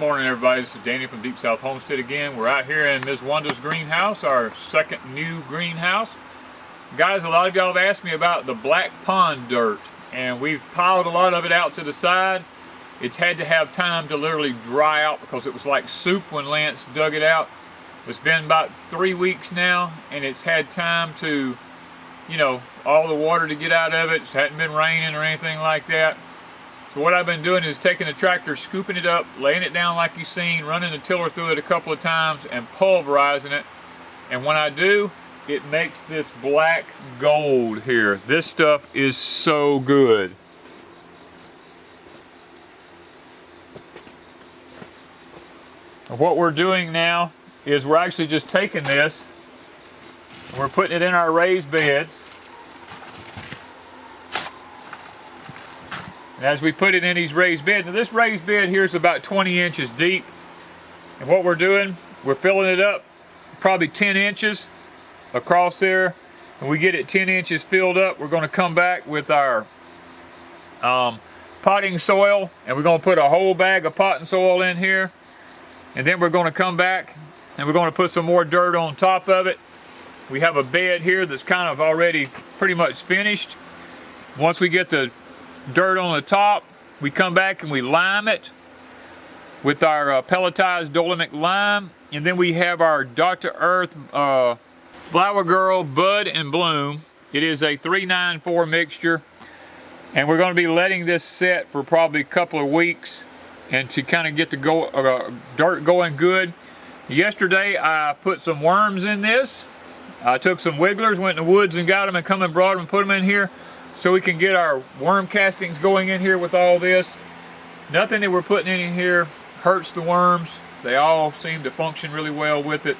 morning, everybody. This is Danny from Deep South Homestead again. We're out here in Miss Wanda's greenhouse, our second new greenhouse. Guys, a lot of y'all have asked me about the black pond dirt, and we've piled a lot of it out to the side. It's had to have time to literally dry out because it was like soup when Lance dug it out. It's been about 3 weeks now, and it's had time to, you know, all the water to get out of it. It hadn't been raining or anything like that. So what I've been doing is taking the tractor, scooping it up, laying it down like you've seen, running the tiller through it a couple of times, and pulverizing it. And when I do, it makes this black gold here. This stuff is so good. And what we're doing now is we're actually just taking this, and we're putting it in our raised beds. And as we put it in these raised beds, now this raised bed here is about 20 inches deep. And what we're doing, we're filling it up probably 10 inches across there. And we get it 10 inches filled up, we're going to come back with our potting soil, and we're going to put a whole bag of potting soil in here. And then we're going to come back and we're going to put some more dirt on top of it. We have a bed here that's kind of already pretty much finished. Once we get the dirt on the top, we come back and we lime it with our pelletized Dolomite lime, and then we have our Dr. Earth Flower Girl Bud and Bloom. It is a 394 mixture, and we're going to be letting this set for probably a couple of weeks and to kind of get the dirt going good. Yesterday I put some worms in this. I took some wigglers, went in the woods and got them, and come and brought them and put them in here so we can get our worm castings going in here with all this. Nothing that we're putting in here hurts the worms. They all seem to function really well with it.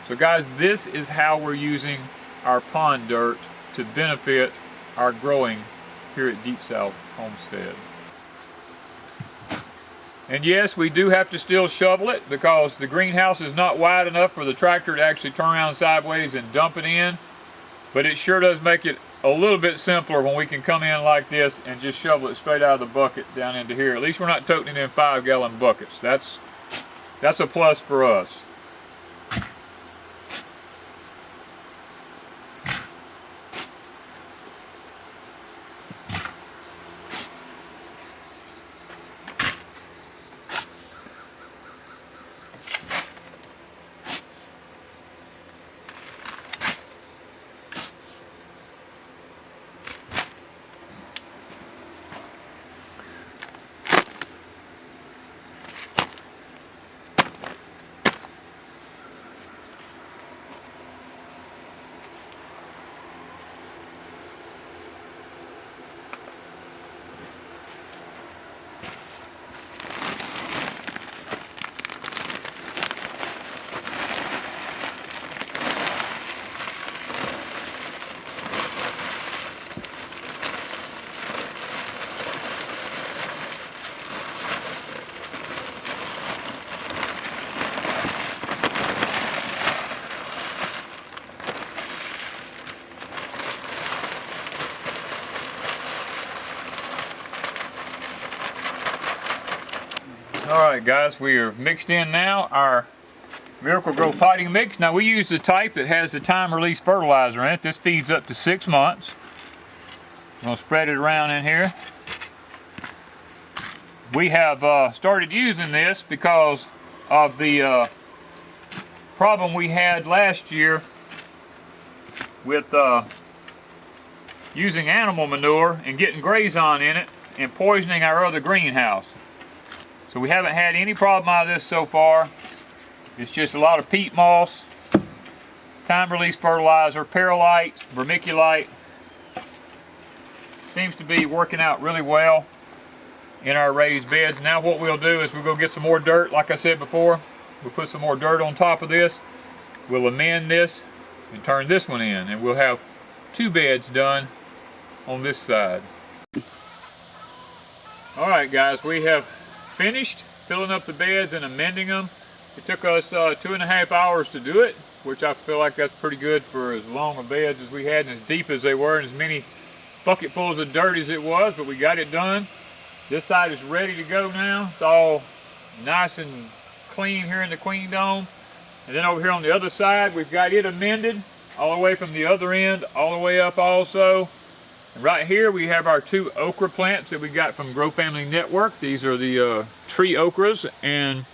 So guys, this is how we're using our pond dirt to benefit our growing here at Deep South Homestead. And yes, we do have to still shovel it because the greenhouse is not wide enough for the tractor to actually turn around sideways and dump it in. But it sure does make it a little bit simpler when we can come in like this and just shovel it straight out of the bucket down into here. At least we're not toting it in 5-gallon buckets. That's a plus for us. Alright guys, we are mixed in now our Miracle Grow potting mix. Now we use the type that has the time release fertilizer in it. This feeds up to 6 months. I'm going to spread it around in here. We have started using this because of the problem we had last year with using animal manure and getting grazon in it and poisoning our other greenhouse. So we haven't had any problem out of this so far. It's just a lot of peat moss, time release fertilizer, perlite, vermiculite. Seems to be working out really well in our raised beds. Now what we'll do is we'll go get some more dirt. Like I said before, we'll put some more dirt on top of this. We'll amend this and turn this one in, and we'll have 2 beds done on this side. Alright guys, we have finished filling up the beds and amending them. It took us 2.5 hours to do it, which I feel like that's pretty good for as long a beds as we had and as deep as they were and as many bucketfuls of dirt as it was, but we got it done. This side is ready to go now. It's all nice and clean here in the queen dome. And then over here on the other side, we've got it amended all the way from the other end all the way up also. And right here we have our 2 okra plants that we got from Grow Family Network. These are the tree okras and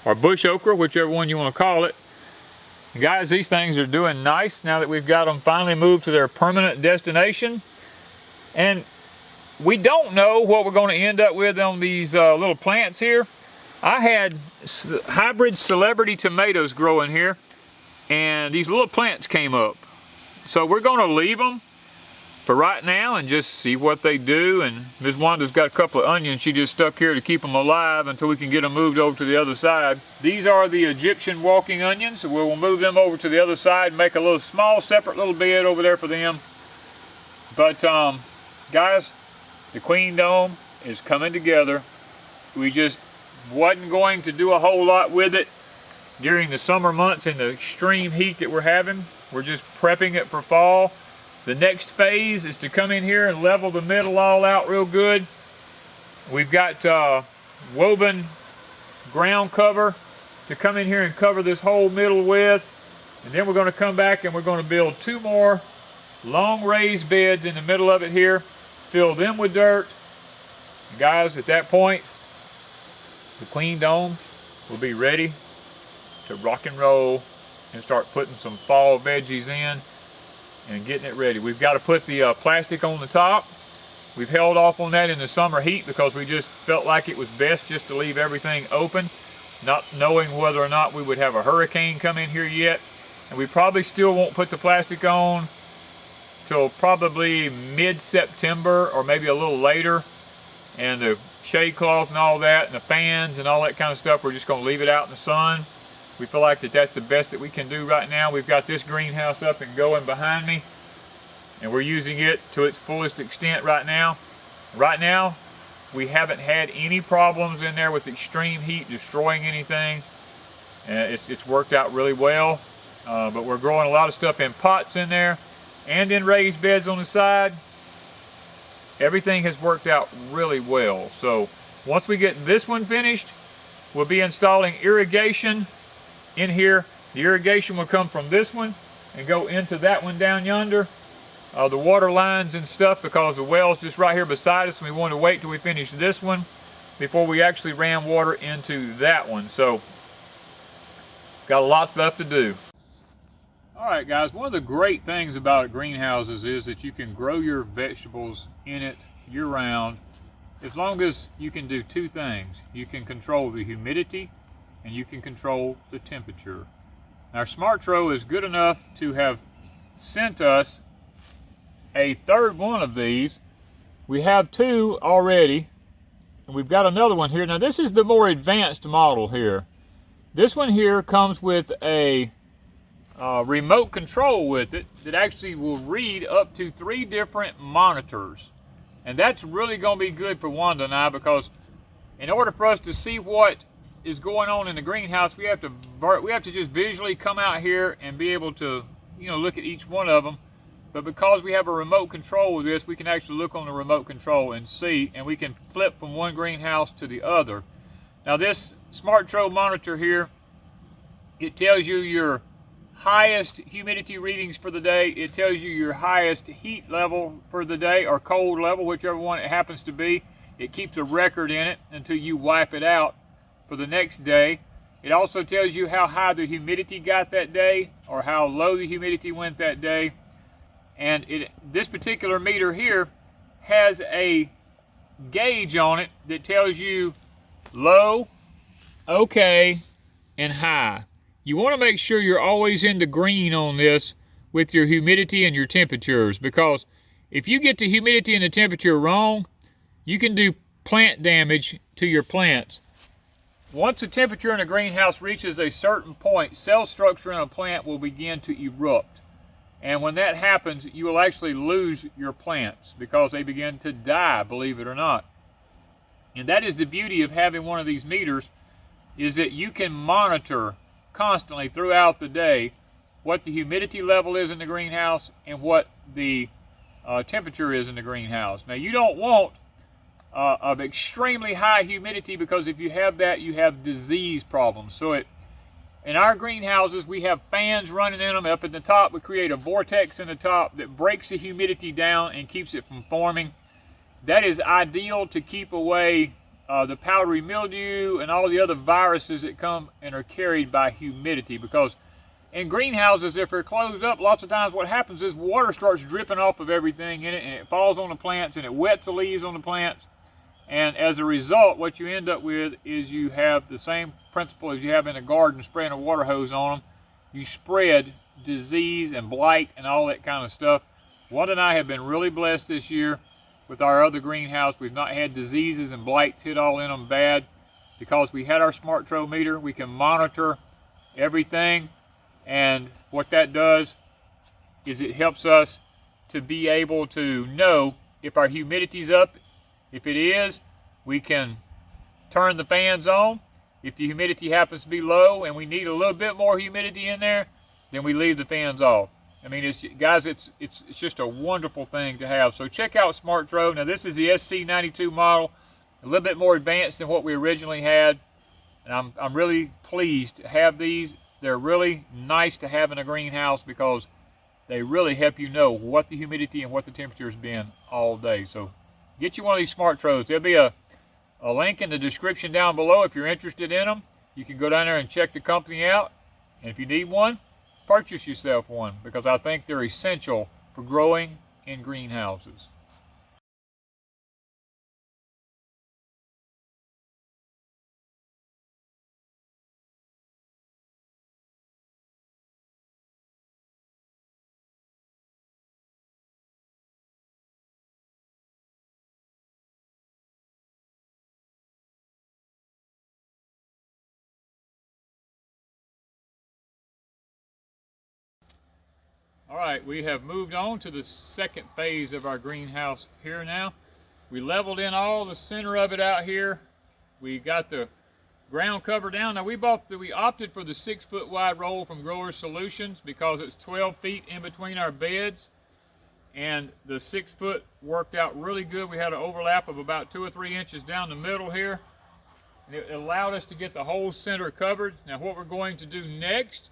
or bush okra, whichever one you want to call it. And guys, these things are doing nice now that we've got them finally moved to their permanent destination. And we don't know what we're going to end up with on these little plants here. I had hybrid celebrity tomatoes growing here, and these little plants came up. So we're going to leave them for right now and just see what they do. And Ms. Wanda's got a couple of onions she just stuck here to keep them alive until we can get them moved over to the other side. These are the Egyptian walking onions, so we'll move them over to the other side and make a little small separate little bed over there for them. But guys, the queen dome is coming together. We just wasn't going to do a whole lot with it during the summer months in the extreme heat that we're having. We're just prepping it for fall. The next phase is to come in here and level the middle all out real good. We've got woven ground cover to come in here and cover this whole middle with. And then we're going to come back and we're going to build 2 more long raised beds in the middle of it here. Fill them with dirt. And guys, at that point, the queen dome will be ready to rock and roll and start putting some fall veggies in and getting it ready. We've got to put the plastic on the top. We've held off on that in the summer heat because we just felt like it was best just to leave everything open, not knowing whether or not we would have a hurricane come in here yet. And we probably still won't put the plastic on till probably mid-September or maybe a little later. And the shade cloth and all that and the fans and all that kind of stuff, we're just going to leave it out in the sun. We feel like that's the best that we can do right now. We've got this greenhouse up and going behind me, and we're using it to its fullest extent right now. Right now, we haven't had any problems in there with extreme heat destroying anything. It's worked out really well, but we're growing a lot of stuff in pots in there and in raised beds on the side. Everything has worked out really well. So once we get this one finished, we'll be installing irrigation in here. The irrigation will come from this one and go into that one down yonder. The water lines and stuff, because the well's just right here beside us, and we want to wait till we finish this one before we actually ram water into that one. So got a lot left to do. Alright guys, one of the great things about greenhouses is that you can grow your vegetables in it year-round as long as you can do 2 things. You can control the humidity and you can control the temperature. Now Smartro is good enough to have sent us a 3rd one of these. We have 2 already, and we've got another one here. Now this is the more advanced model here. This one here comes with a remote control with it that actually will read up to 3 different monitors. And that's really going to be good for Wanda and I, because in order for us to see what is going on in the greenhouse, we have to just visually come out here and be able to, look at each one of them. But because we have a remote control with this, we can actually look on the remote control and see, and we can flip from one greenhouse to the other. Now this Smartro monitor here, it tells you your highest humidity readings for the day. It tells you your highest heat level for the day, or cold level, whichever one it happens to be. It keeps a record in it until you wipe it out for the next day. It also tells you how high the humidity got that day or how low the humidity went that day. And this particular meter here has a gauge on it that tells you low, okay, and high. You want to make sure you're always in the green on this with your humidity and your temperatures, because if you get the humidity and the temperature wrong, you can do plant damage to your plants. Once the temperature in a greenhouse reaches a certain point, cell structure in a plant will begin to erupt. And when that happens, you will actually lose your plants because they begin to die, believe it or not. And that is the beauty of having one of these meters, is that you can monitor constantly throughout the day what the humidity level is in the greenhouse and what the temperature is in the greenhouse. Now you don't want of extremely high humidity, because if you have that, you have disease problems. So in our greenhouses, we have fans running in them. Up at the top, we create a vortex in the top that breaks the humidity down and keeps it from forming. That is ideal to keep away the powdery mildew and all the other viruses that come and are carried by humidity. Because in greenhouses, if they're closed up, lots of times what happens is water starts dripping off of everything in it, and it falls on the plants, and it wets the leaves on the plants. And as a result, what you end up with is you have the same principle as you have in a garden, spraying a water hose on them. You spread disease and blight and all that kind of stuff. Wanda and I have been really blessed this year with our other greenhouse. We've not had diseases and blights hit all in them bad, because we had our Smartro meter. We can monitor everything, and what that does is it helps us to be able to know if our humidity's up. If it is, we can turn the fans on. If the humidity happens to be low and we need a little bit more humidity in there, then we leave the fans off. I mean, guys, it's just a wonderful thing to have. So check out Smartro. Now, this is the SC92 model, a little bit more advanced than what we originally had, and I'm really pleased to have these. They're really nice to have in a greenhouse because they really help you know what the humidity and what the temperature has been all day. So get you one of these Smartros. There'll be a link in the description down below if you're interested in them. You can go down there and check the company out. And if you need one, purchase yourself one, because I think they're essential for growing in greenhouses. All right, we have moved on to the second phase of our greenhouse here now. We leveled in all the center of it out here. We got the ground cover down. Now we opted for the 6-foot wide roll from Grower Solutions because it's 12 feet in between our beds, and the 6 foot worked out really good. We had an overlap of about 2 or 3 inches down the middle here, and it allowed us to get the whole center covered. Now what we're going to do next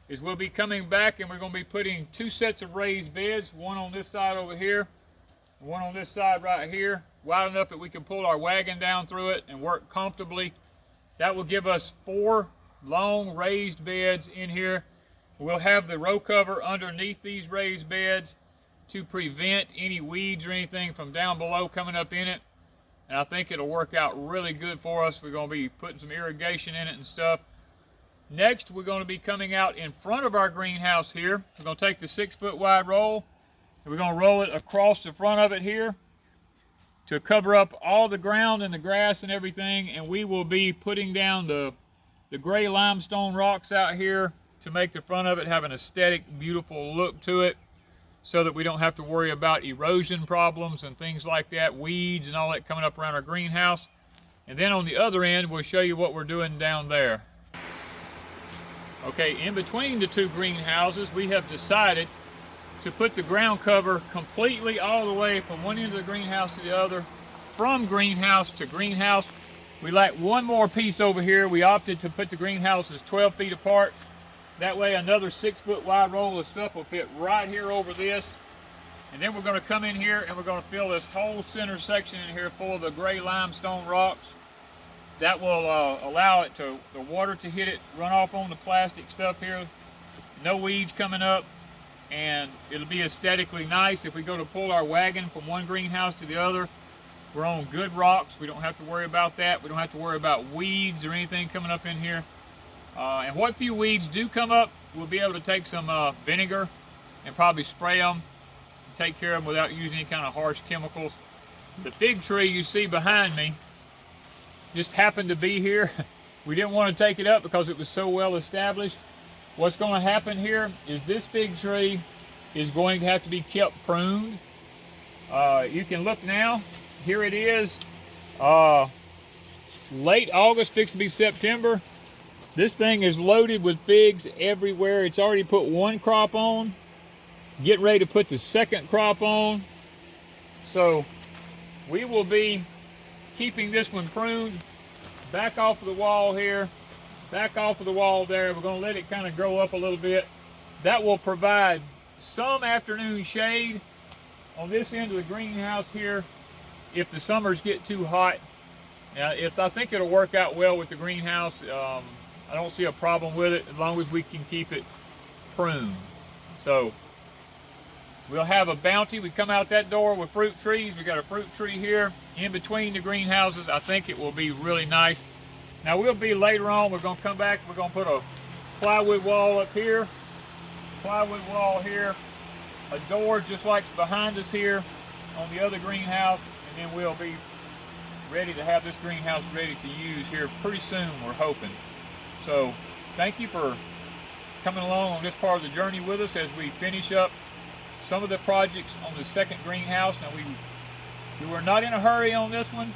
is we'll be coming back and we're going to be putting 2 sets of raised beds, one on this side over here, one on this side right here, wide enough that we can pull our wagon down through it and work comfortably. That will give us 4 long raised beds in here. We'll have the row cover underneath these raised beds to prevent any weeds or anything from down below coming up in it. And I think it'll work out really good for us. We're going to be putting some irrigation in it and stuff. Next, we're going to be coming out in front of our greenhouse here. We're going to take the 6-foot wide roll, and we're going to roll it across the front of it here to cover up all the ground and the grass and everything. And we will be putting down the gray limestone rocks out here to make the front of it have an aesthetic, beautiful look to it, so that we don't have to worry about erosion problems and things like that, weeds and all that coming up around our greenhouse. And then on the other end, we'll show you what we're doing down there. Okay, in between the 2 greenhouses, we have decided to put the ground cover completely all the way from one end of the greenhouse to the other, from greenhouse to greenhouse. We like one more piece over here. We opted to put the greenhouses 12 feet apart. That way another 6-foot wide roll of stuff will fit right here over this. And then we're going to come in here and we're going to fill this whole center section in here full of the gray limestone rocks. That will allow it the water to hit it, run off on the plastic stuff here. No weeds coming up, and it'll be aesthetically nice. If we go to pull our wagon from one greenhouse to the other, we're on good rocks. We don't have to worry about that. We don't have to worry about weeds or anything coming up in here. And what few weeds do come up, we'll be able to take some vinegar and probably spray them and take care of them without using any kind of harsh chemicals. The fig tree you see behind me just happened to be here. We didn't want to take it up because it was so well established. What's going to happen here is this fig tree is going to have to be kept pruned. You can look now. Here it is. Late August, fixed to be September. This thing is loaded with figs everywhere. It's already put 1 crop on. Getting ready to put the 2nd crop on. So we will be keeping this one pruned back off of the wall here, back off of the wall there. We're going to let it kind of grow up a little bit. That will provide some afternoon shade on this end of the greenhouse here if the summers get too hot. I think it'll work out well with the greenhouse. I don't see a problem with it as long as we can keep it pruned. So we'll have a bounty. We come out that door with fruit trees. We got a fruit tree here in between the greenhouses. I think it will be really nice. Now we'll be later on, we're going to come back, we're going to put a plywood wall up here, plywood wall here, a door just like behind us here on the other greenhouse, and then we'll be ready to have this greenhouse ready to use here pretty soon, we're hoping. So thank you for coming along on this part of the journey with us as we finish up some of the projects on the second greenhouse. Now we were not in a hurry on this one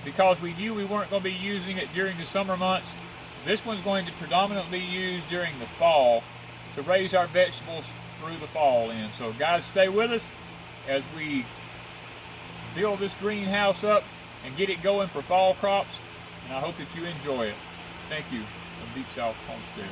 because we knew we weren't going to be using it during the summer months. This one's going to predominantly be used during the fall to raise our vegetables through the fall in. So guys, stay with us as we build this greenhouse up and get it going for fall crops, and I hope that you enjoy it. Thank you from Deep South Homestead.